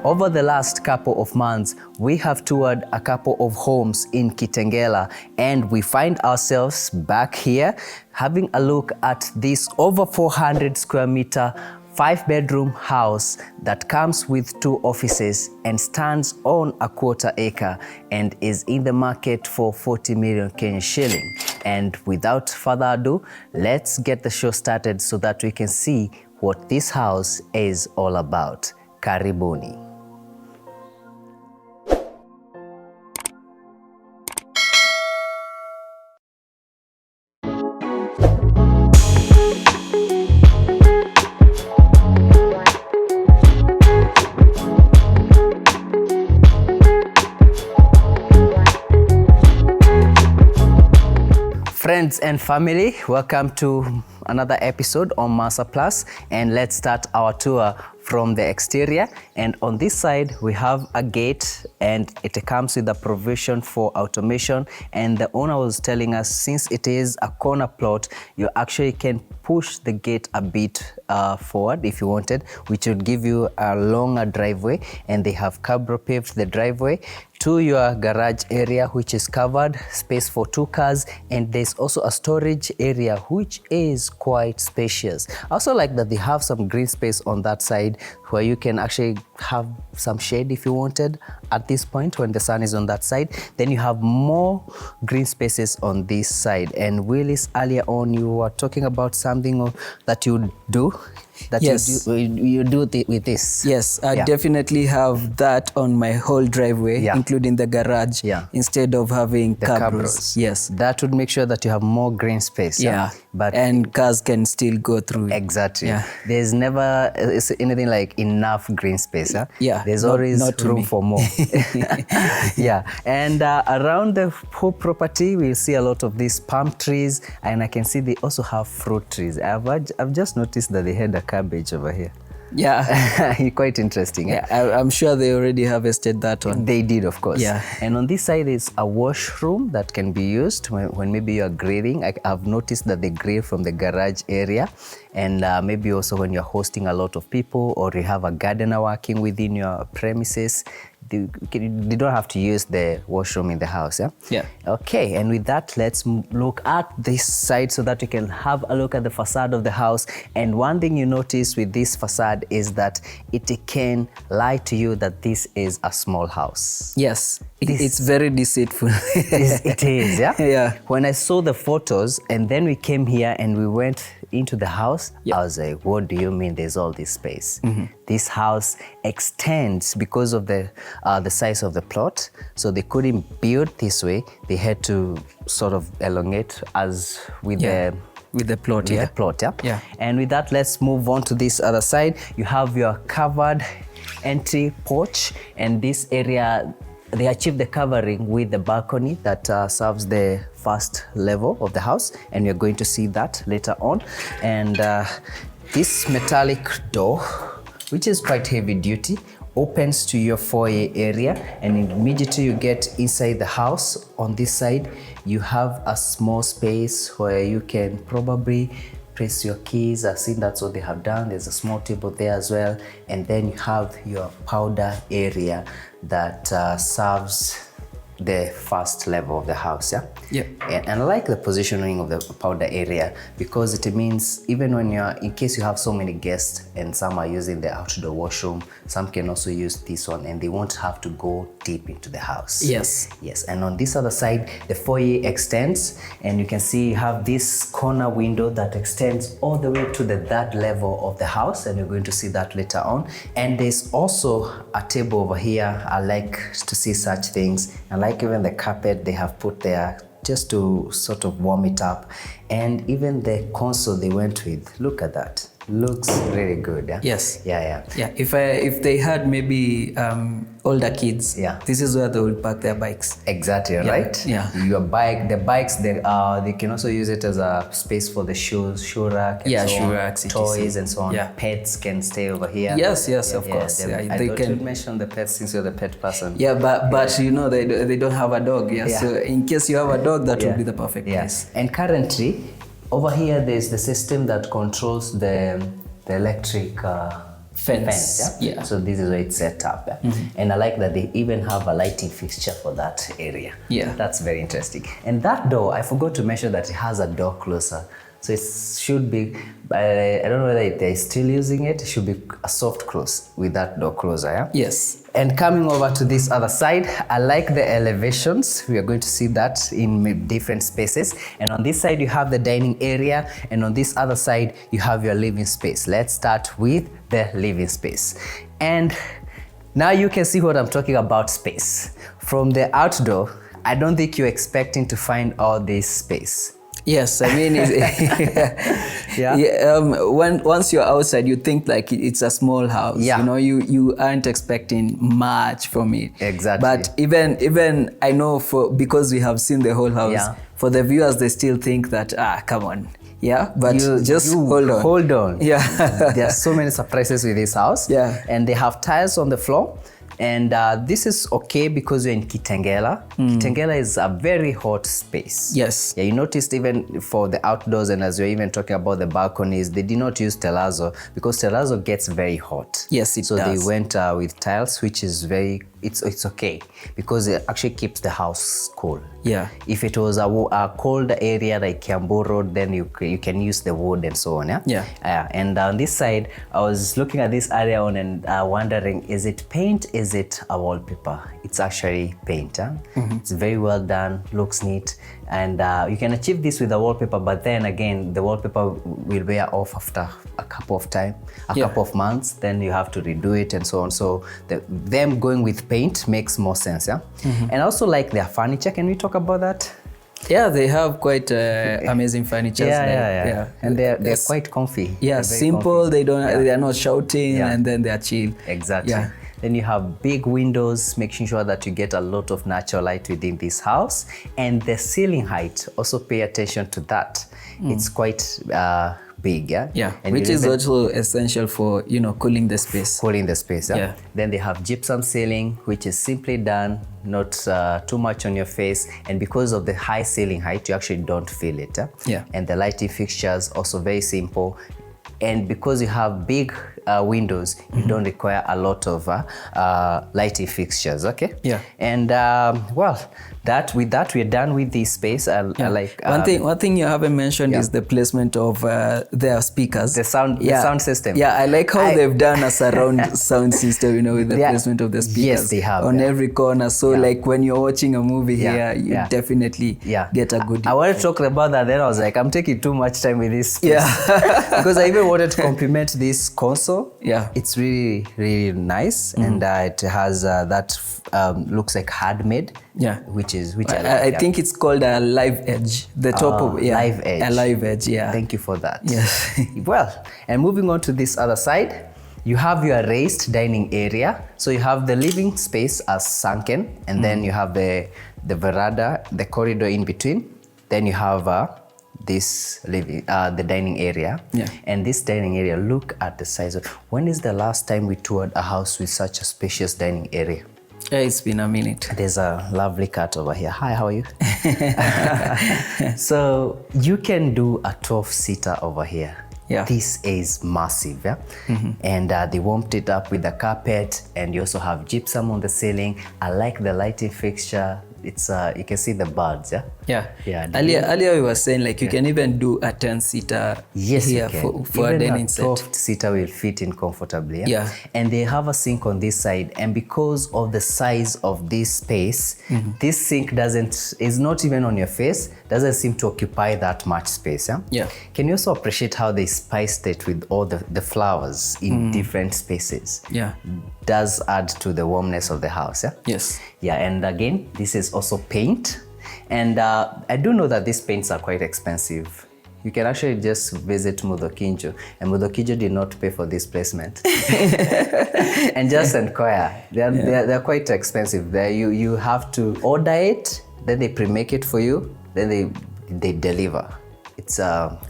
Over the last couple of months, we have toured a couple of homes in Kitengela, and we find ourselves back here having a look at this over 400 square meter 5-bedroom house that comes with 2 offices and stands on a 1/4 acre and is in the market for 40 million Kenyan shilling. And without further ado, let's get the show started so that we can see what this house is all about. Karibuni. Friends and family, welcome to another episode on Mansa Plus, and let's start our tour from the exterior. And on this side we have a gate, and it comes with a provision for automation, and the owner was telling us since it is a corner plot, you actually can push the gate a bit forward if you wanted, which would give you a longer driveway. And they have cabro paved the driveway to your garage area, which is covered, space for 2 cars, and there's also a storage area which is quite spacious. I also like that they have some green space on that side where you can actually have some shade if you wanted at this point when the sun is on that side. Then you have more green spaces on this side. And Willis, earlier on you were talking about something that you do. Yes. You do with this. Yes, I definitely have that on my whole driveway, including the garage, instead of having cabros. Yes. That would make sure that you have more green space. And cars can still go through. Exactly. There's never anything like enough green space. There's always room for more. And around the whole property, we'll see a lot of these palm trees, and I can see they also have fruit trees. I've just noticed that they had a cabbage over here. Quite interesting. I'm sure they already harvested that one. They did, of course. And on this side is a washroom that can be used when maybe you're grilling. I've noticed that they grill from the garage area, and maybe also when you're hosting a lot of people, or you have a gardener working within your premises. They don't have to use the washroom in the house. Okay, and with that, let's look at this side so that we can have a look at the facade of the house. And one thing you notice with this facade is that it can lie to you that this is a small house. Yes, it's very deceitful. It is. When I saw the photos and then we came here and we went into the house, I was like, what do you mean there's all this space? This house extends because of the size of the plot, so they couldn't build this way. They had to sort of elongate as with the plot. And with that, let's move on to this other side. You have your covered entry porch, and this area they achieved the covering with the balcony that serves the first level of the house, and we're going to see that later on. And this metallic door, which is quite heavy duty, opens to your foyer area, and immediately you get inside the house. On this side you have a small space where you can probably place your keys. I've seen that's what they have done. There's a small table there as well, and then you have your powder area that serves the first level of the house. And I like the positioning of the powder area, because it means even when in case you have so many guests and some are using the outdoor washroom, some can also use this one and they won't have to go deep into the house. Yes. And on this other side, the foyer extends, and you can see you have this corner window that extends all the way to the 3rd level of the house, and you're going to see that later on. And there's also a table over here. I like to see such things. I like even the carpet they have put there just to sort of warm it up, and even the console they went with. Look at that. Looks really good. Yes. If they had maybe older kids, this is where they would park their bikes. Exactly, right? Your bike, the bikes, they can also use it as a space for the shoe rack, and so shoe on, racks, toys and so on. Pets can stay over here. Yes, of course. They can mention the pets since you're the pet person. But you know they don't have a dog. So in case you have a dog, that would be the perfect place. And currently over here there's the system that controls the electric fence. Yeah? So this is where it's set up. Yeah? And I like that they even have a lighting fixture for that area. Yeah. That's very interesting. And that door, I forgot to mention that it has a door closer. So it should be, I don't know whether they're still using it. It should be a soft close with that door closer, yeah? Yes. And coming over to this other side, I like the elevations. We are going to see that in different spaces. And on this side, you have the dining area. And on this other side, you have your living space. Let's start with the living space. And now you can see what I'm talking about space. From the outdoor, I don't think you're expecting to find all this space. Yes, I mean, once you're outside, you think like it's a small house. Yeah. You know, you aren't expecting much from it. Exactly. But even I know because we have seen the whole house, for the viewers, they still think that, come on. Yeah, but just hold on. Hold on. Yeah. There are so many surprises with this house. Yeah. And they have tiles on the floor. And this is okay because you're in Kitengela. Kitengela is a very hot space. Yes. Yeah, you noticed even for the outdoors, and as you're even talking about the balconies, they did not use terrazzo because terrazzo gets very hot. Yes, it does. So they went with tiles, which is it's okay because it actually keeps the house cool. Yeah. If it was a cold area like Kiambu Road, then you can use the wood and so on. Yeah. Yeah. And on this side, I was looking at this area and wondering, is it paint? Is it a wallpaper? It's actually paint. Huh? It's very well done, looks neat, and you can achieve this with a wallpaper. But then again, the wallpaper will wear off after a couple of months. Then you have to redo it and so on. So them going with paint makes more sense. Yeah. And I also like their furniture. Can we talk about that? Yeah, they have quite amazing furniture. Yeah. And they're quite comfy. Yeah, simple. Comfy. They are not shouting, and then they are chill. Exactly. Yeah. Then you have big windows, making sure that you get a lot of natural light within this house. And the ceiling height, also pay attention to that. It's quite big, yeah? Yeah, and which is also essential for, cooling the space. Cooling the space, yeah? Then they have gypsum ceiling, which is simply done, not too much on your face. And because of the high ceiling height, you actually don't feel it. Yeah. And the lighting fixtures, also very simple. And because you have big windows, you don't require a lot of lighting fixtures, okay? Yeah. And with that, we're done with this space. I like one thing you haven't mentioned is the placement of their speakers. The sound system. Yeah, I like how they've done a surround sound system, with the placement of the speakers. Yes, they have. On every corner. So like when you're watching a movie here, you definitely get a good... I wanted to talk about that, then I was like, I'm taking too much time with this space. Yeah. Because I even wanted to compliment this console. Yeah. It's really, really nice. And it has that looks like handmade. Yeah. Which I think it's called a live edge. The top of live edge. A live edge, yeah. Thank you for that. Yes. Well, and moving on to this other side, you have your raised dining area. So you have the living space as sunken, and then you have the veranda, the corridor in between. Then you have this the dining area. Yeah. And this dining area, look at the size of... When is the last time we toured a house with such a spacious dining area? Yeah, it's been a minute. There's a lovely cat over here. Hi, how are you? So you can do a 12-seater over here. Yeah. This is massive, yeah? And they warmed it up with the carpet, and you also have gypsum on the ceiling. I like the lighting fixture. It's you can see the birds, yeah? Yeah. Earlier we were saying like you can even do a 10-seater here for a dining set. 12-seater will fit in comfortably, yeah? And they have a sink on this side, and because of the size of this space, this sink is not even on your face, doesn't seem to occupy that much space, yeah? Yeah. Can you also appreciate how they spiced it with all the flowers in different spaces? Yeah. Does add to the warmness of the house, yeah? Yes. Yeah, and again, this is also paint. And I do know that these paints are quite expensive. You can actually just visit Mudokinjo, and Mudokinjo did not pay for this placement. And just inquire. They're quite expensive. You have to order it, then they pre-make it for you, then they deliver. It's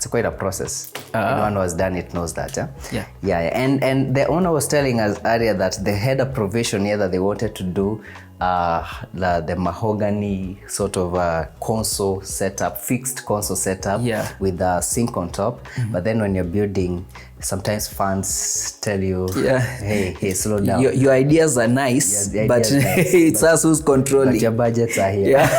quite a process. Anyone who has done it knows that. Yeah. And the owner was telling us earlier that they had a provision here that they wanted to do the mahogany sort of console setup, fixed console setup with a sink on top. But then when you're building, sometimes fans tell you, hey, slow down. Your ideas are nice, but it's us who's controlling. But your budgets are here.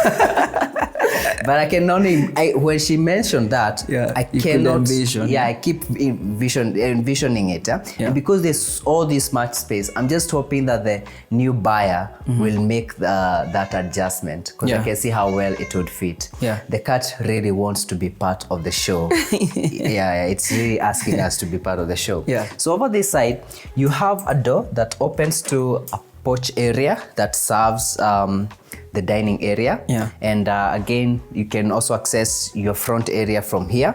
But I can only, when she mentioned that, I cannot envision. I keep envisioning it. And because there's all this much space, I'm just hoping that the new buyer will make that adjustment, because I can see how well it would fit. The cat really wants to be part of the show. It's really asking us to be part of the show. So over this side, you have a door that opens to a porch area that serves the dining area. And again, you can also access your front area from here.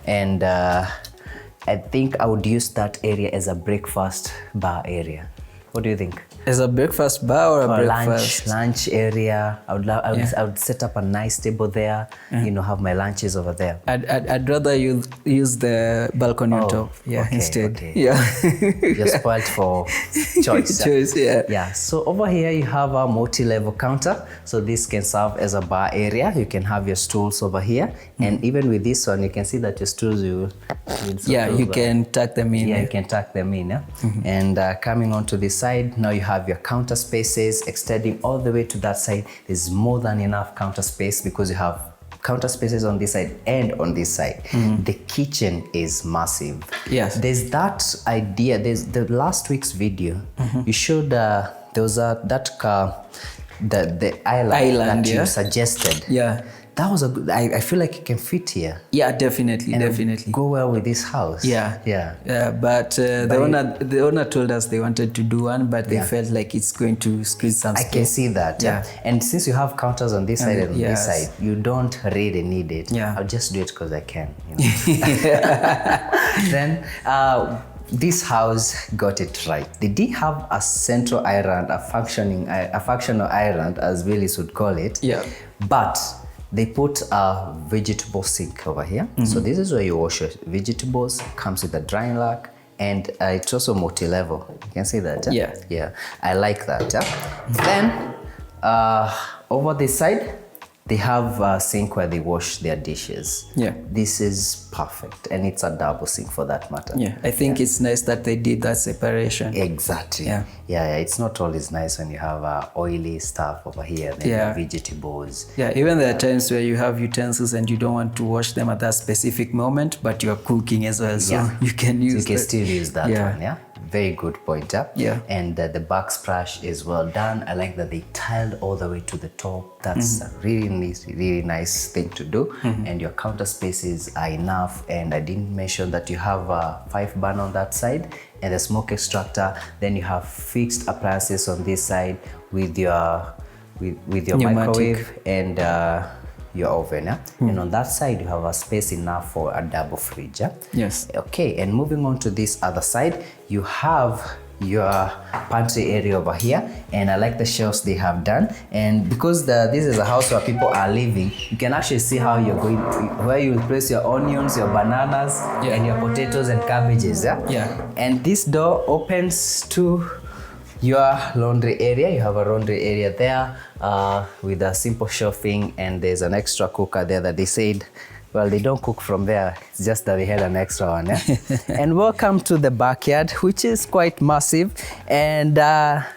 And I think I would use that area as a breakfast bar area. What do you think? As a breakfast bar or a breakfast? Lunch area. I would set up a nice table there, have my lunches over there. I'd rather use the balcony on top instead. You're spoiled for choice. So over here you have a multi-level counter. So this can serve as a bar area. You can have your stools over here. And even with this one, you can see that your stools, you can tuck them in. You can tuck them in. And coming onto this side, now you have your counter spaces extending all the way to that side. There's more than enough counter space because you have counter spaces on this side and on this side. The kitchen is massive. There's that idea. There's the last week's video. You showed there was the island that you suggested. That was a good. I feel like it can fit here. Definitely. Go well with this house. But the owner told us they wanted to do one, but they felt like it's going to squeeze some space. I can see that. And since you have counters on this side and on this side, you don't really need it. I'll just do it because I can. Then this house got it right. They did have a central island, a functional island, as Willis would call it. But they put a vegetable sink over here. So this is where you wash your vegetables. Comes with a drying rack, and it's also multi-level. You can see that. I like that. Then over this side, they have a sink where they wash their dishes. This is perfect, and it's a double sink for that matter. I think it's nice that they did that separation. Exactly. It's not always nice when you have oily stuff over here, and then vegetables. Even there are times where you have utensils and you don't want to wash them at that specific moment, but you're cooking as well, so you can use. You can still use that one. Very good point. And the backsplash is well done. I like that they tiled all the way to the top. That's a really nice thing to do. And your counter spaces are enough. And I didn't mention that you have a 5-burner on that side and a smoke extractor. Then you have fixed appliances on this side with your microwave and your oven. And on that side you have a space enough for a double fridge. Okay, and moving on to this other side, you have your pantry area over here, and I like the shelves they have done. And because this is a house where people are living, you can actually see how you're going, where you will place your onions, your bananas, and your potatoes and cabbages. And this door opens to your laundry area. You have a laundry area there with a simple shelving, and there's an extra cooker there that they said, well, they don't cook from there. It's just that they had an extra one. And welcome to the backyard, which is quite massive. And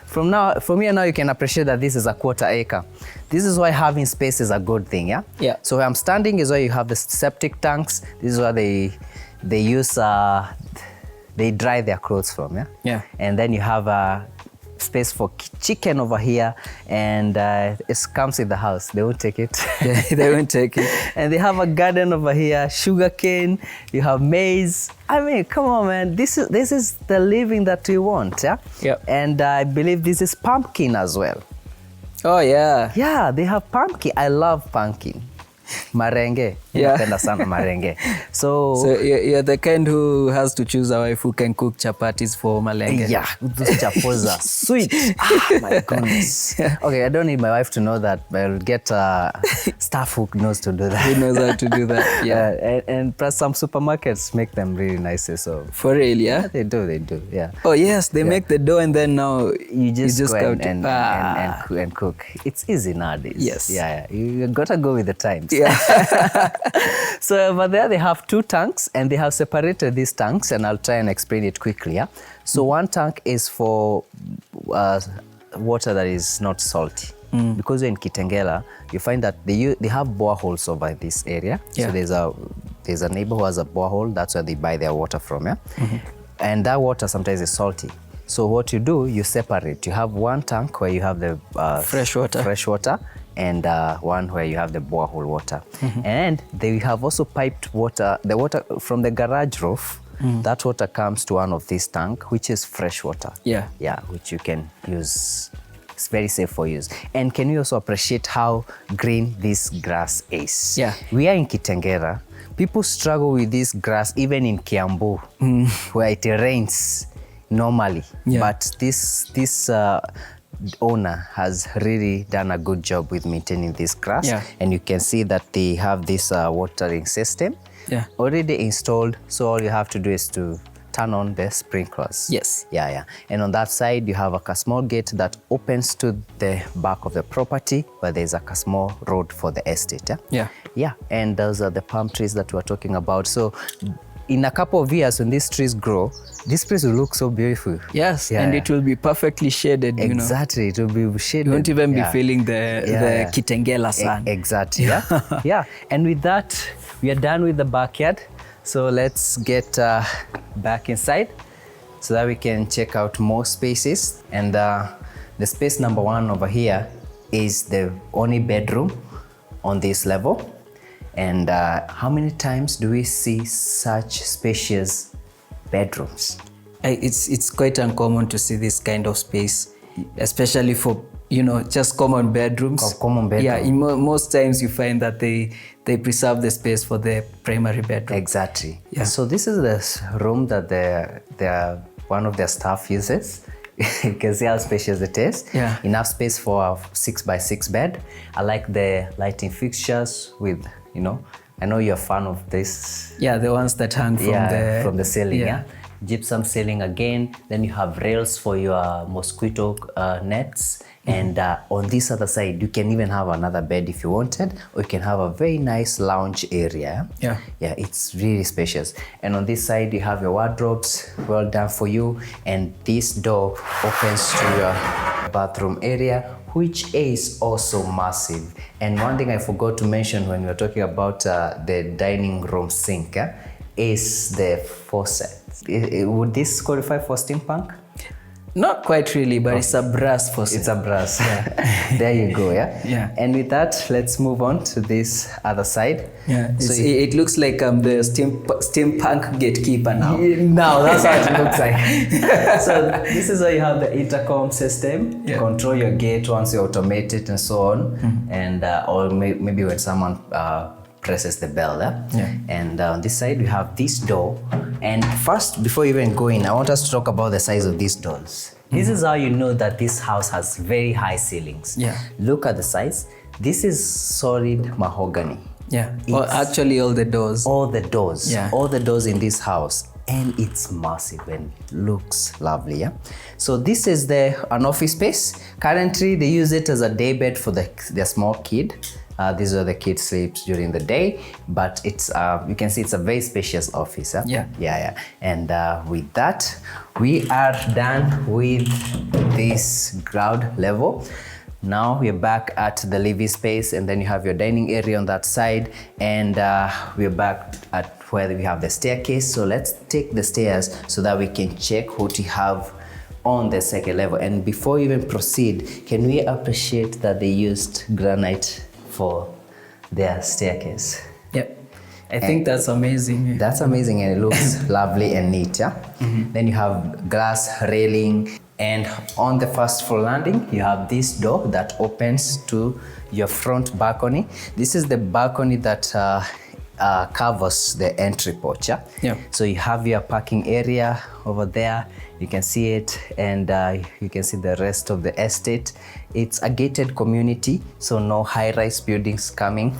from here now, you can appreciate that this is a 1/4 acre. This is why having space is a good thing. So where I'm standing is where you have the septic tanks. This is where they use they dry their clothes from. And then you have a space for chicken over here, and it comes with the house. They won't take it. They won't take it. And they have a garden over here, sugarcane, you have maize. I mean, come on, man. This is the living that we want. And I believe this is pumpkin as well. Oh, yeah. Yeah, they have pumpkin. I love pumpkin. marenge. Napenda sana marenge. So you're the kind who has to choose a wife who can cook chapatis for malenge. Yeah, those chapos are sweet. My goodness. Okay, I don't need my wife to know that, but I'll get staff who knows to do that. Who knows how to do that? Yeah. And plus some supermarkets make them really nice. So for real, yeah? They do. Yeah. Oh yes, they make the dough and then now you just go and cook. It's easy nowadays. Yes. Yeah. You gotta go with the times. Yeah. So over there they have 2 tanks and they have separated these tanks, and I'll try and explain it quickly. Yeah. So one tank is for water that is not salty. Because you're in Kitengela, you find that they have boreholes over this area. Yeah. So there's a neighbor who has a borehole. That's where they buy their water from. Yeah. And that water sometimes is salty. So what you do, you separate. You have one tank where you have the fresh water, and one where you have the borehole water. And they have also piped water, the water from the garage roof. That water comes to one of these tanks, which is fresh water. Yeah, which you can use. It's very safe for use. And can you also appreciate how green this grass is? Yeah. We are in Kitengela. People struggle with this grass even in Kiambu, where it rains normally. Yeah. But this owner has really done a good job with maintaining this grass. Yeah. And you can see that they have this watering system already installed. So all you have to do is to turn on the sprinklers. Yes. Yeah. And on that side, you have a small gate that opens to the back of the property, where there's a small road for the estate. Yeah. And those are the palm trees that we're talking about. So in a couple of years, when these trees grow, this place will look so beautiful. Yes, and it will be perfectly shaded. Exactly, it will be shaded. You won't even be feeling the Kitengela sun. Exactly. Yeah. And with that, we are done with the backyard. So let's get back inside so that we can check out more spaces. And the space number 1 over here is the only bedroom on this level. And how many times do we see such spacious bedrooms? It's quite uncommon to see this kind of space, especially for just common bedrooms. Yeah, most times you find that they preserve the space for the primary bedroom. Exactly. Yeah. So this is the room that one of their staff uses. You can see how spacious it is. Yeah. Enough space for a 6x6 bed. I like the lighting fixtures with, I know you're a fan of this. Yeah, the ones that hang from the ceiling. Yeah. Gypsum ceiling again. Then you have rails for your mosquito nets. And on this other side, you can even have another bed if you wanted, or you can have a very nice lounge area. Yeah, it's really spacious. And on this side, you have your wardrobes, well done for you. And this door opens to your bathroom area, which is also massive. And one thing I forgot to mention when we were talking about the dining room sink is the faucet. Would this qualify for steampunk? Not quite really, but it's a brass faucet. It's a brass. Yeah. There you go, yeah? And with that, let's move on to this other side. Yeah. So it looks like the steampunk gatekeeper now. Now, that's what it looks like. So this is where you have the intercom system to control your gate once you automate it and so on. And or maybe when someone presses the bell. And on this side, we have this door. And first, before you even go in, I want us to talk about the size of these doors. This is how you know that this house has very high ceilings. Yeah. Look at the size. This is solid mahogany. Yeah. Actually, all the doors. All the doors. Yeah. All the doors in this house. And it's massive and looks lovely. Yeah. So this is an office space. Currently, they use it as a day bed for their small kid. This is where the kid sleeps during the day, but it's you can see it's a very spacious office. Yeah. And with that, we are done with this ground level. Now we're back at the living space, and then you have your dining area on that side, and we're back at where we have the staircase. So let's take the stairs so that we can check what we have on the second level. And before we even proceed, can we appreciate that they used granite for their staircase? Yep. I think that's amazing. That's amazing, and it looks lovely and neat. Yeah. Then you have glass railing, And on the first floor landing, you have this door that opens to your front balcony. This is the balcony that covers the entry porch. Yeah. So you have your parking area over there. You can see it, and you can see the rest of the estate. It's a gated community, so no high-rise buildings coming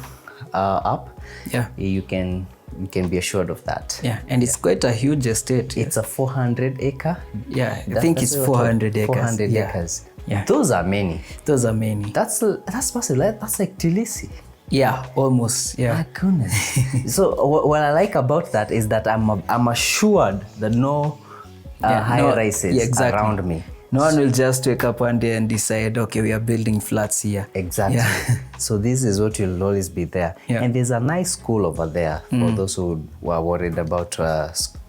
up. Yeah. You can be assured of that. Yeah, and it's quite a huge estate. It's a 400 acre. Yeah, I think it's 400 acres. 400 acres. Yeah. Those are many. Those are many. That's massive. That's like Tbilisi. Yeah, almost. Yeah. My goodness. So what I like about that is that I'm assured that no high rises around me. No one will just wake up one day and decide, okay, we are building flats here. Exactly. Yeah. So this is what will always be there. Yeah. And there's a nice school over there for those who were worried about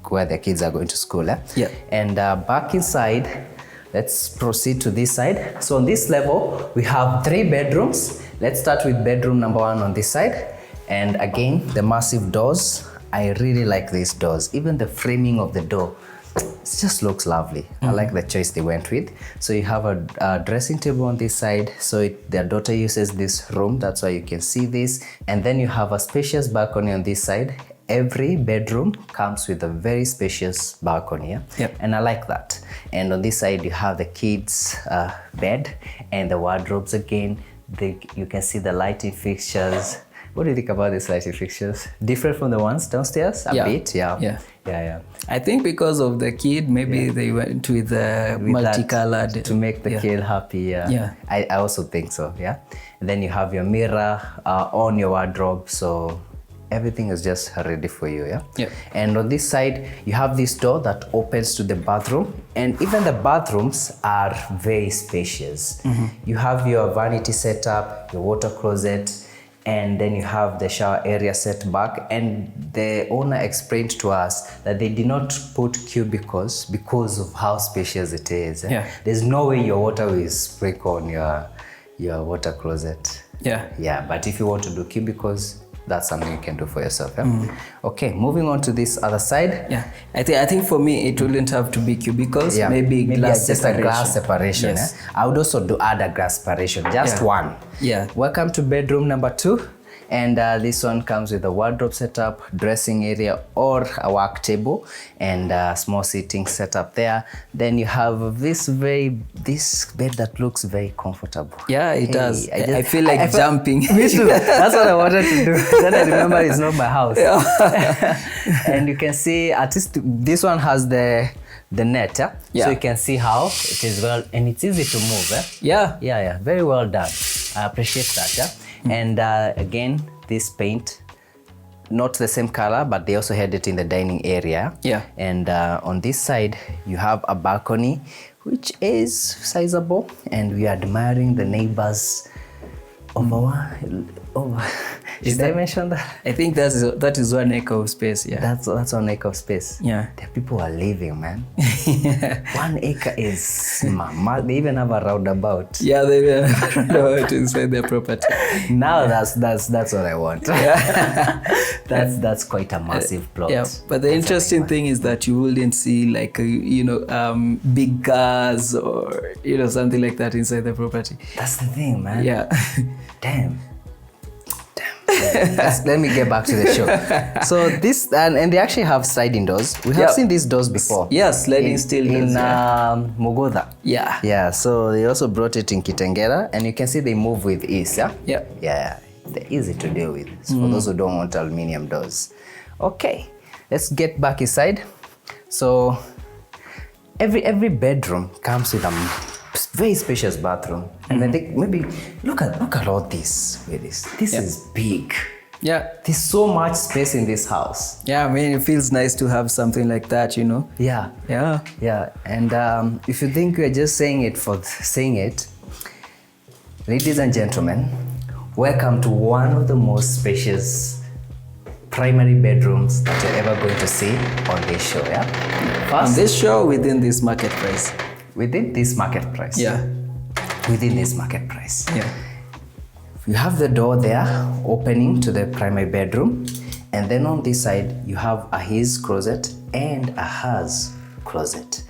where their kids are going to school. Yeah. And back inside, let's proceed to this side. So on this level, we have 3 bedrooms. Let's start with bedroom number 1 on this side. And again, the massive doors. I really like these doors. Even the framing of the door, it just looks lovely. I like the choice they went with. So you have a dressing table on this side. So their daughter uses this room. That's why you can see this. And then you have a spacious balcony on this side. Every bedroom comes with a very spacious balcony. Yep. And I like that. And on this side, you have the kids' bed and the wardrobes again. You can see the lighting fixtures. What do you think about these lighting fixtures? Different from the ones downstairs? A bit, yeah. I think because of the kid, maybe they went with multicolored. To make the kid happy, Yeah. I also think so, yeah. And then you have your mirror on your wardrobe, so everything is just ready for you, Yeah. And on this side, you have this door that opens to the bathroom, and even the bathrooms are very spacious. You have your vanity setup, your water closet, and then you have the shower area set back. And the owner explained to us that they did not put cubicles because of how spacious it is. Yeah. There's no way your water will sprinkle on your water closet. Yeah. But if you want to do cubicles, that's something you can do for yourself. Okay, moving on to this other side. Yeah, I think for me it wouldn't have to be cubicles. Maybe glass just separation. a glass separation. Yes. I would also add a glass separation, just one. Yeah. Welcome to bedroom number 2. And this one comes with a wardrobe setup, dressing area, or a work table, and a small seating setup there. Then you have this bed that looks very comfortable. Yeah, it does. I feel like jumping. Me too. That's what I wanted to do. Then I remember it's not my house. And you can see at least this one has the net, so you can see how it is well, and it's easy to move. Yeah, very well done. I appreciate that. And again, this paint, not the same color, but they also had it in the dining area. And on this side, you have a balcony, which is sizable, and we are admiring the neighbors over. Should I mention that? I think that is 1 acre of space. Yeah, that's 1 acre of space. Yeah, the people are living, man. 1 acre is they even have a roundabout. Yeah, they even have a roundabout inside their property. Now that's what I want. That's quite a massive plot. Yeah, but the interesting thing is that you wouldn't see like big cars or something like that inside the property. That's the thing, man. Yeah. Damn. Let me get back to the show. So this and they actually have sliding doors. We have seen these doors before. Yes, sliding steel doors. In Mogodha. Yeah. So they also brought it in Kitengela, and you can see they move with ease. Yeah. They're easy to deal with. So for those who don't want aluminium doors. Okay, let's get back inside. So every bedroom comes with a very spacious bathroom, and then maybe look at all this. This is big. Yeah, there's so much space in this house. Yeah, I mean, it feels nice to have something like that, Yeah. And if you think we're just saying it for saying it, ladies and gentlemen, welcome to one of the most spacious primary bedrooms that you're ever going to see on this show. On this show, within this market price. Within this market price. Yeah. Within this market price. Yeah. You have the door there opening to the primary bedroom, and then on this side you have a his closet and a hers closet.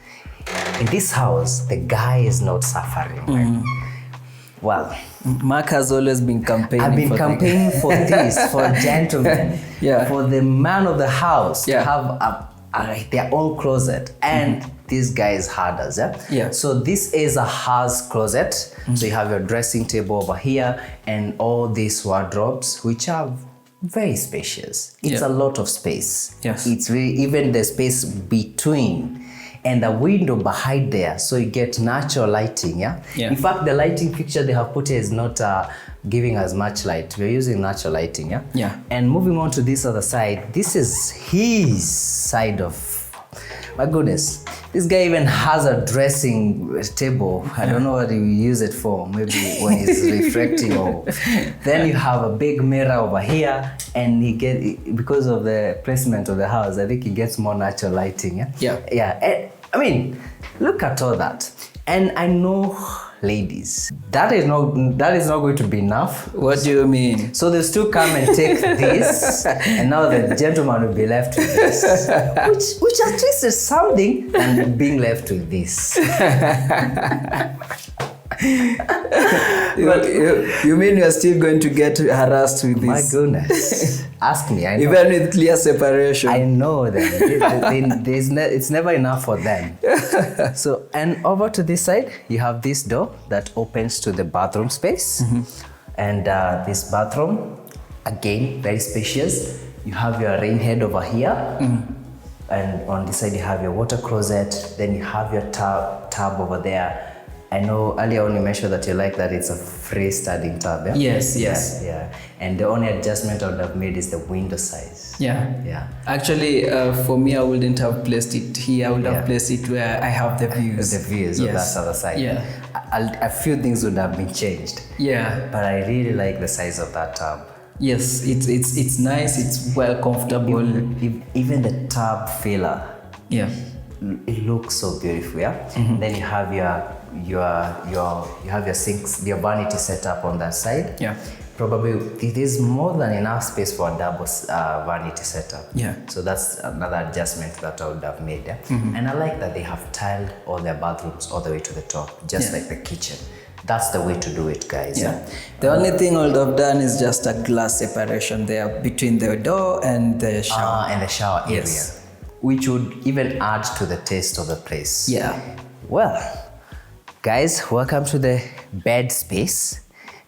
in this house, the guy is not suffering. Well, Mak has always been campaigning. I've been campaigning for this, for gentlemen, for the man of the house to have their own closet, and these guys had us. So this is a house closet. So you have your dressing table over here and all these wardrobes, which are very spacious. It's a lot of space. It's really, even the space between and the window behind there, so you get natural lighting. In fact, the lighting fixture they have put here is not giving us much light. We're using natural lighting. And moving on to this other side, this is his side of, my goodness, this guy even has a dressing table. I don't know what he will use it for, maybe when he's reflecting. Or then you have a big mirror over here, and because of the placement of the house, I think he gets more natural lighting. And, I mean, look at all that. And I know, ladies, that is not going to be enough. What do you mean? So they'll still come and take this, and now the gentleman will be left with this, which at least is something than being left with this. You mean you're still going to get harassed with this? My goodness. Ask me. I know. Even with clear separation. I know that. It's never enough for them. So, and over to this side, you have this door that opens to the bathroom space. And this bathroom, again, very spacious. You have your rain head over here. And on this side, you have your water closet. Then you have your tub over there. I know earlier on you mentioned that you like that it's a freestanding tub. Yes. And the only adjustment I would have made is the window size. Actually, for me, I wouldn't have placed it here. I would have placed it where I have the views. The views of that other side. A few things would have been changed. But I really like the size of that tub. Yes, it's nice. It's well comfortable. Even the tub filler. It looks so beautiful. Then you have your sinks, your vanity set up on that side. Probably it is more than enough space for a double vanity setup. So that's another adjustment that I would have made. And I like that they have tiled all their bathrooms all the way to the top, just like the kitchen. That's the way to do it, guys. The only thing I would have done is just a glass separation there between the door and the shower. And the shower area. Which would even add to the taste of the place. Well, guys, welcome to the bed space.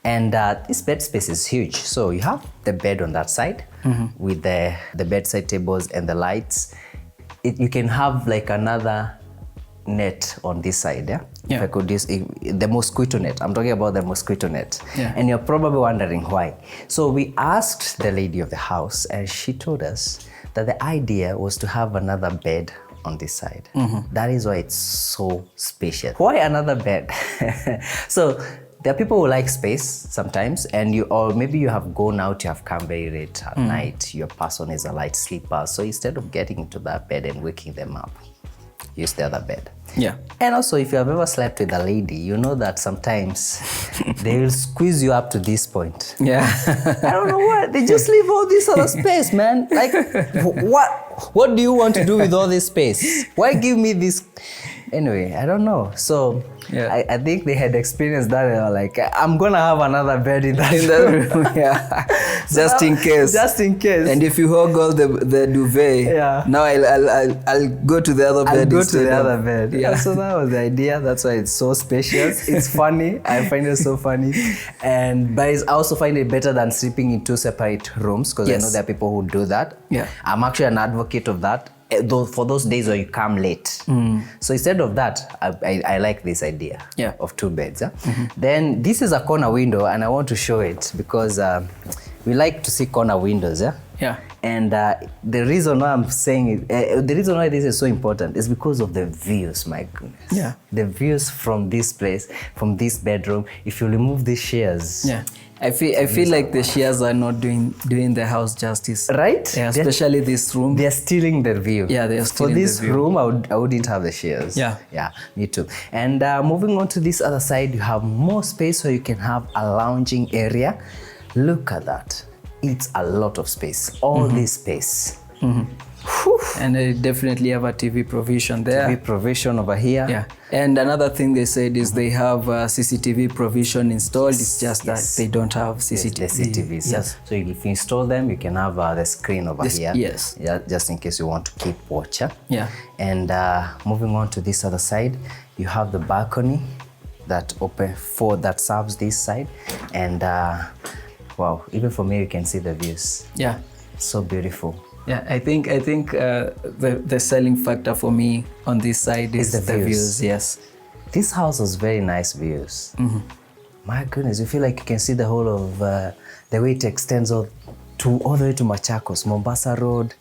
And this bed space is huge. So you have the bed on that side with the bedside tables and the lights. You can have like another net on this side. If I could use the mosquito net. I'm talking about the mosquito net. And you're probably wondering why. So we asked the lady of the house, and she told us that the idea was to have another bed on this side. That is why it's so spacious. Why another bed? So there are people who like space sometimes, and maybe you have gone out, you have come very late at night, your person is a light sleeper. So instead of getting into that bed and waking them up, use the other bed. And also, if you have ever slept with a lady, you know that sometimes they will squeeze you up to this point. I don't know what. They just leave all this other space, man. Like, what do you want to do with all this space? Why give me this? Anyway, I don't know. So I think they had experienced that. They were like, I'm gonna have another bed in that room. Just in case. Just in case. And if you hog all the duvet, now I'll go to the other bed. I'll go to the other bed. So that was the idea. That's why it's so spacious. It's funny. I find it so funny. But I also find it better than sleeping in two separate rooms, because I know there are people who do that. I'm actually an advocate of that. For those days where you come late. So instead of that, I like this idea of two beds. Then this is a corner window, and I want to show it because we like to see corner windows. And the reason why I'm saying it, the reason why this is so important is because of the views, my goodness. The views from this place, from this bedroom, if you remove these chairs. I feel like the shares are not doing the house justice. Right? Especially this room. They're stealing the view. They're stealing the view. For this room, I wouldn't have the shares. Me too. And moving on to this other side, you have more space where you can have a lounging area. Look at that. It's a lot of space. All this space. And they definitely have a TV provision there. TV provision over here. Yeah. And another thing they said is they have CCTV provision installed. It's just that they don't have CCTV. Yes, the CCTVs. Yes. So if you install them, you can have the screen over here. Yes. Yeah, just in case you want to keep watch. Yeah. And moving on to this other side, you have the balcony that serves this side. And wow, even from here you can see the views. Yeah. So beautiful. Yeah, I think the selling factor for me on this side is the views. Yes. This house has very nice views. My goodness, you feel like you can see the whole of the way it extends all the way to Machakos, Mombasa Road.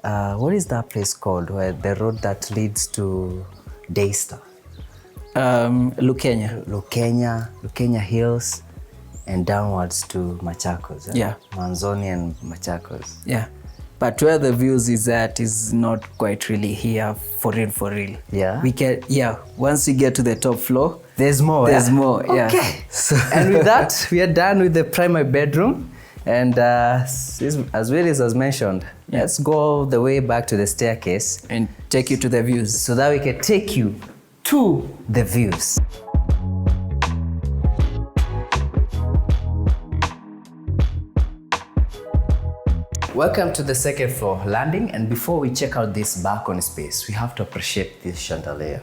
What is that place called? Where the road that leads to Daystar? Lukenya Hills, and downwards to Machakos. Yeah. Manzoni and Machakos. Yeah. But where the views is at is not quite really here for real. Yeah. Once you get to the top floor, there's more. Yeah. Okay. And with that, we are done with the primary bedroom. And as Willis has mentioned, let's go all the way back to the staircase and take you to the views so that we can take you to the views. Welcome to the second floor landing, and before we check out this balcony space, we have to appreciate this chandelier.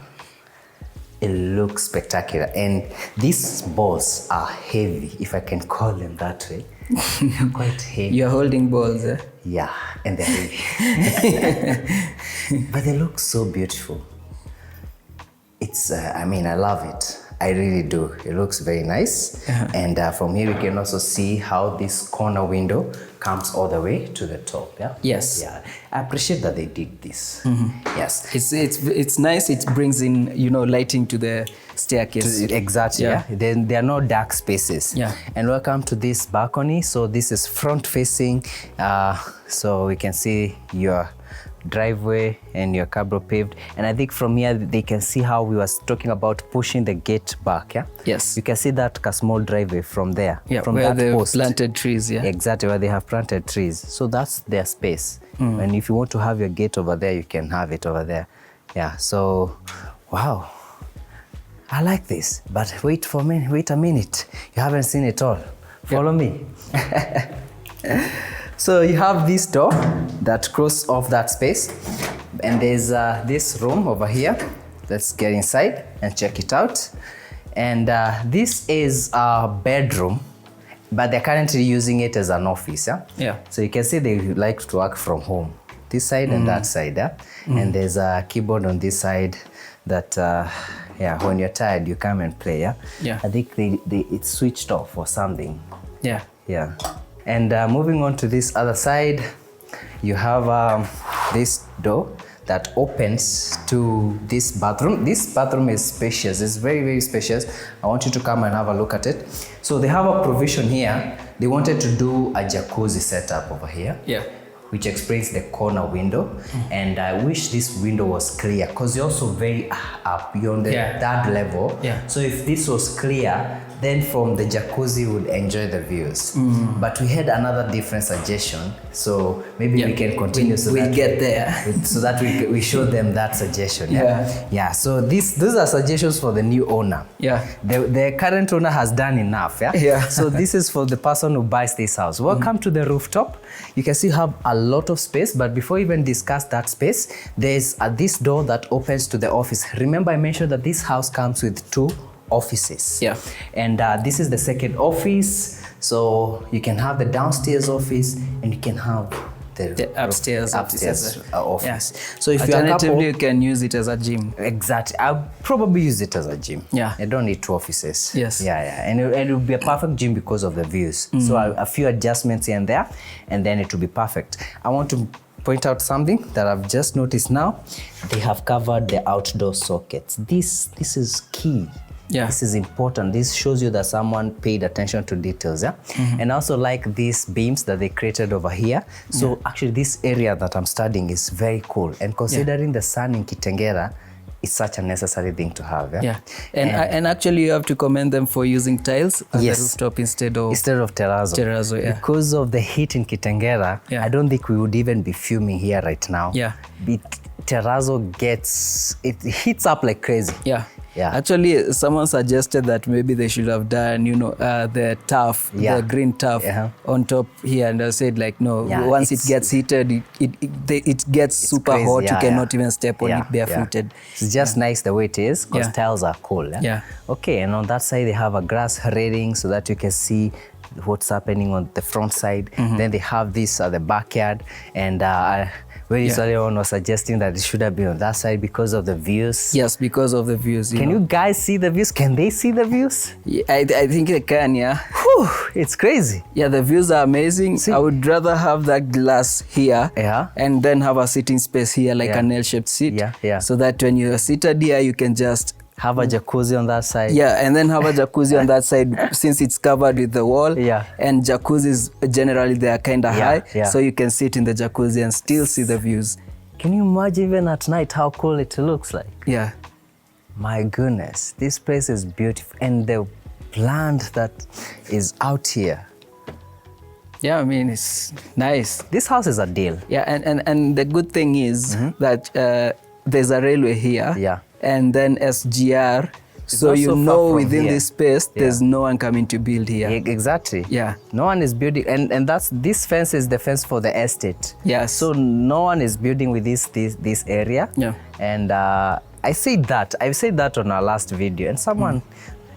It looks spectacular, and these balls are heavy, if I can call them that way. They're quite heavy. You're holding balls, eh? Yeah, and they're heavy. But they look so beautiful. It's, I love it. I really do. It looks very nice. And from here we can also see how this corner window comes all the way to the top. Yeah. Yes. Yeah. I appreciate that they did this. Yes. It's nice. It brings in lighting to the staircase. Exactly. Yeah. Then there are no dark spaces. Yeah. And welcome to this balcony. So this is front facing. So we can see your driveway and your cabro paved, and I think from here they can see how we was talking about pushing the gate back. Yes, you can see that small driveway from there, from where they planted trees. Exactly, where they have planted trees. So that's their space. And if you want to have your gate over there, you can have it over there. So wow, I like this, but wait a minute, you haven't seen it all. Follow me. So you have this door that crosses off that space, and there's this room over here. Let's get inside and check it out. And this is a bedroom, but they're currently using it as an office. So you can see they like to work from home, this side and that side. And there's a keyboard on this side that when you're tired you come and play. I think it's switched off or something. Yeah. And moving on to this other side, you have this door that opens to this bathroom. This bathroom is spacious. It's very, very spacious. I want you to come and have a look at it. So they have a provision here. They wanted to do a jacuzzi setup over here. Which explains the corner window. And I wish this window was clear, because you're also very up, you're on the third level. So if this was clear, then from the jacuzzi you would enjoy the views. But we had another different suggestion, so maybe we can continue we'll get there. So that we show them that suggestion. So those are suggestions for the new owner. The current owner has done enough. So this is for the person who buys this house. Welcome to the rooftop. You can see you have a lot of space, but before we even discuss that space, there's this door that opens to the office. Remember I mentioned that this house comes with 2 offices. And this is the second office, so you can have the downstairs office and you can have the upstairs office. So if alternatively you can use it as a gym. Exactly, I'll probably use it as a gym. I don't need 2 offices. And it will be a perfect gym because of the views. So a few adjustments here and there, and then it will be perfect. I want to point out something that I've just noticed now. They have covered the outdoor sockets. This is key. This is important. This shows you that someone paid attention to details. And I also like these beams that they created over here. So actually this area that I'm studying is very cool. And considering the sun in Kitengela, it's such a necessary thing to have. Yeah. And actually you have to commend them for using tiles on the rooftop instead of terrazzo. Yeah. Because of the heat in Kitengela, I don't think we would even be fuming here right now. Yeah. Terrazzo it heats up like crazy. Yeah. Actually, someone suggested that maybe they should have done, the turf, the green turf on top here, and I said like, no, once it gets heated, it gets super crazy, hot. You cannot even step on it barefooted. It's just nice the way it is, because tiles are cool. Okay, and on that side they have a grass railing so that you can see what's happening on the front side. Then they have this the backyard, and very earlier was suggesting that it should have been on that side because of the views. Yes, because of the views. Can you guys see the views? Can they see the views? Yeah, I think they can, Whew, it's crazy. Yeah, the views are amazing. See? I would rather have that glass here and then have a sitting space here, like an L-shaped seat. So that when you're seated here, you can just have a jacuzzi on that side. Yeah, and then have a jacuzzi on that side since it's covered with the wall. And jacuzzis, generally, they are kind of high. So you can sit in the jacuzzi and still see the views. Can you imagine even at night how cool it looks like? Yeah. My goodness, this place is beautiful. And the plant that is out here. Yeah, I mean, it's nice. This house is a deal. Yeah, and the good thing is that there's a railway here. And then SGR, so you know within this space, there's no one coming to build here. Exactly. Yeah. No one is building, and this fence is the fence for the estate. Yes. So no one is building with this area. Yeah. And I've said that on our last video, and someone,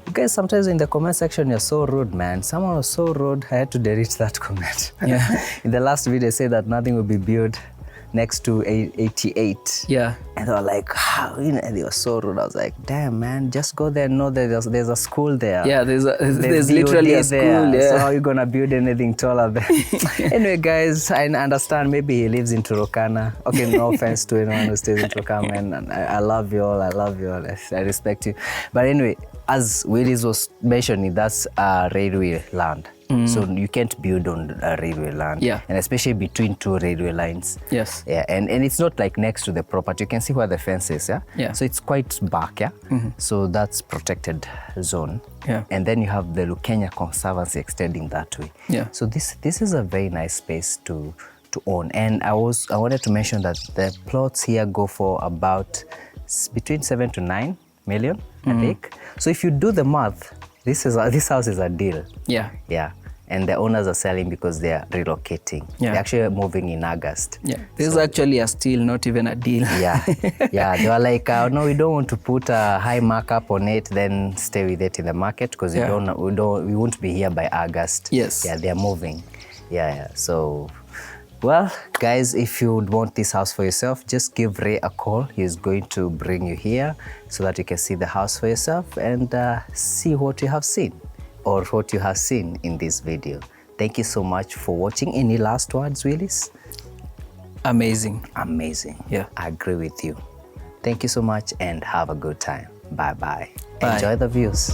you guys sometimes in the comment section, you're so rude, man. Someone was so rude, I had to delete that comment. Yeah. In the last video, they said that nothing will be built next to 88. Yeah. And they were like, how? And they were so rude. I was like, damn, man, just go there and know that there's a school there. Yeah, there's literally a school there. So how are you going to build anything taller there? Anyway, guys, I understand maybe he lives in Turkana. Okay, no offense to anyone who stays in Turkana, and I love you all. I love you all. I respect you. But anyway, as Willis was mentioning, that's railway land. So you can't build on railway land. Yeah. And especially between two railway lines. Yes. Yeah, and it's not like next to the property. You can see where the fence is, Yeah. So it's quite back, So that's protected zone. Yeah. And then you have the Lukenya Conservancy extending that way. Yeah. So this is a very nice space to own. And I wanted to mention that the plots here go for about between 7 to 9 million, I think. So if you do the math, this house is a deal. Yeah. Yeah. And the owners are selling because they are relocating. Yeah. They're actually moving in August. Yeah. This is actually a steal, not even a deal. Yeah. Yeah. They were like, no, we don't want to put a high markup on it, then stay with it in the market because we won't be here by August. Yes. Yeah, they're moving. Yeah. So, well, guys, if you want this house for yourself, just give Ray a call. He's going to bring you here so that you can see the house for yourself and see what you have seen. Or what you have seen in this video. Thank you so much for watching. Any last words, Willis? Amazing. Amazing. Yeah. I agree with you. Thank you so much and have a good time. Bye-bye. Bye. Enjoy the views.